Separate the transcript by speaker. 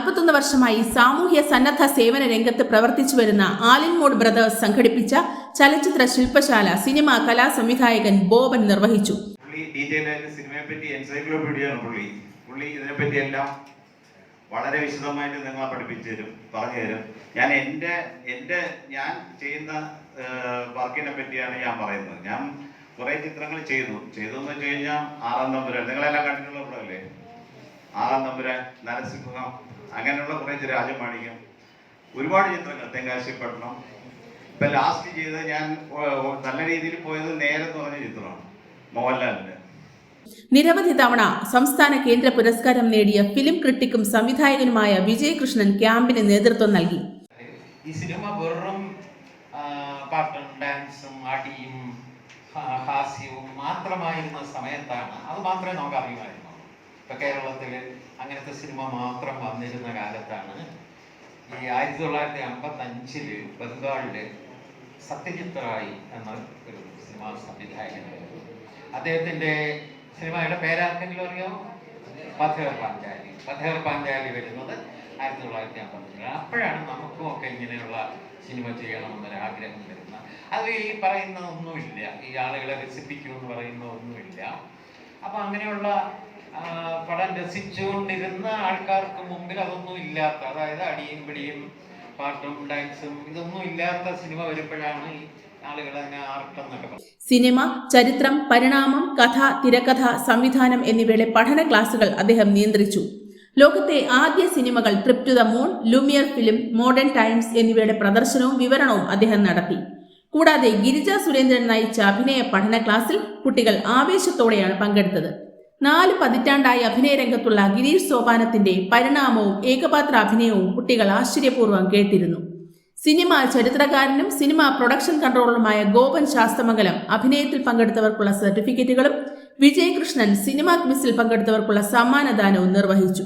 Speaker 1: 41 വർഷമായി സാമൂഹ്യ സന്നദ്ധ സേവന രംഗത്ത് പ്രവർത്തിച്ചു വരുന്ന ആലിൻമോഡ് ബ്രദേഴ്സ് സംഘടിപ്പിച്ച ചലച്ചിത്ര ശില്പശാല സിനിമ കലാ സംവിധായകൻ ബോബൻ നിർവഹിച്ചു.
Speaker 2: പുള്ളി ഇതിനെപ്പറ്റിയെല്ലാം വളരെ വിശദമായിട്ട് നിങ്ങളെ പഠിപ്പിച്ചു തരും, പറഞ്ഞു തരും. ഞാൻ ചെയ്യുന്ന വർക്കിനെ പറ്റിയാണ് ഞാൻ പറയുന്നത്. ഞാൻ കുറേ ചിത്രങ്ങൾ ചെയ്തു എന്ന് വെച്ച് കഴിഞ്ഞാൽ ആറാം തമ്പുരാൻ, നിങ്ങളെല്ലാം കണ്ടിട്ടുള്ള പടമല്ലേ, ആറാം തമ്പുരാൻ, നരസിംഹം, അങ്ങനെയുള്ള കുറേ രാജമാണിക്യം, ഒരുപാട് ചിത്രങ്ങൾ, തെങ്കാശിപ്പട്ടണം. ഇപ്പം ലാസ്റ്റ് ചെയ്തത് ഞാൻ നല്ല രീതിയിൽ പോയത് നേരെന്ന് പറഞ്ഞ ചിത്രമാണ്, മോഹൻലാലിൻ്റെ.
Speaker 1: നിരവധി തവണ സംസ്ഥാന കേന്ദ്ര പുരസ്കാരം നേടിയ ഫിലിം ക്രിട്ടിക്കും സംവിധായകനുമായ വിജയകൃഷ്ണൻ ക്യാമ്പിന് നേതൃത്വം നൽകി.
Speaker 3: ഈ സിനിമ വെറും പാട്ടും ഡാൻസും അടിയും ഹാസ്യവും മാത്രമായിരുന്ന സമയത്താണ്, അത് മാത്രമേ നമുക്ക് അറിയുമായിരുന്നു. ഇപ്പൊ കേരളത്തിൽ അങ്ങനത്തെ സിനിമ മാത്രം വന്നിരുന്ന കാലത്താണ് ഈ 1955 ബംഗാളില് സത്യജിത് റായ് എന്ന ഒരു സിനിമാ സംവിധായകൻ. അദ്ദേഹത്തിന്റെ സിനിമയുടെ പേരാർക്കെങ്കിലും അറിയാമോ? പഥേർ പാഞ്ചാലി വരുന്നത് 1955. അപ്പോഴാണ് നമുക്കും ഒക്കെ ഇങ്ങനെയുള്ള സിനിമ ചെയ്യണമെന്നൊരു ആഗ്രഹം വരുന്നത്. അത് ഈ പറയുന്ന ഒന്നുമില്ല, ഈ ആളുകളെ രസിപ്പിക്കുമെന്ന് പറയുന്ന ഒന്നുമില്ല. അപ്പൊ അങ്ങനെയുള്ള പടം രസിച്ചുകൊണ്ടിരുന്ന ആൾക്കാർക്ക് മുമ്പിൽ അതൊന്നും ഇല്ലാത്ത, അതായത് അടിയും പിടിയും പാട്ടും ഡാൻസും ഇതൊന്നും ഇല്ലാത്ത സിനിമ വരുമ്പോഴാണ് ഈ ആളുകൾ അതിനെ ആർട്ടെന്നൊക്കെ പറയും.
Speaker 1: സിനിമ, ചരിത്രം, പരിണാമം, കഥ, തിരക്കഥ, സംവിധാനം എന്നിവയുടെ പഠന ക്ലാസുകൾ അദ്ദേഹം നിയന്ത്രിച്ചു. ലോകത്തെ ആദ്യ സിനിമകൾ trip to the moon, Lumiere film, modern times എന്നിവയുടെ പ്രദർശനവും വിവരണവും അദ്ദേഹം നടത്തി. കൂടാതെ ഗിരിജ സുരേന്ദ്രൻ നയിച്ച അഭിനയ പഠന ക്ലാസ്സിൽ കുട്ടികൾ ആവേശത്തോടെയാണ് പങ്കെടുത്തത്. 4 പതിറ്റാണ്ടായി അഭിനയ രംഗത്തുള്ള ഗിരീഷ് സോപാനത്തിന്റെ പരിണാമവും ഏകപാത്ര അഭിനയവും കുട്ടികൾ ആശ്ചര്യപൂർവ്വം കേട്ടിരുന്നു. സിനിമ ചരിത്രകാരനും സിനിമ പ്രൊഡക്ഷൻ കൺട്രോളറുമായ ഗോപൻ ശാസ്തമംഗലം അഭിനയത്തിൽ പങ്കെടുത്തവർക്കുള്ള സർട്ടിഫിക്കറ്റുകളും വിജയകൃഷ്ണൻ സിനിമാ ക്വിസിൽ പങ്കെടുത്തവർക്കുള്ള സമ്മാനദാനവും നിർവഹിച്ചു.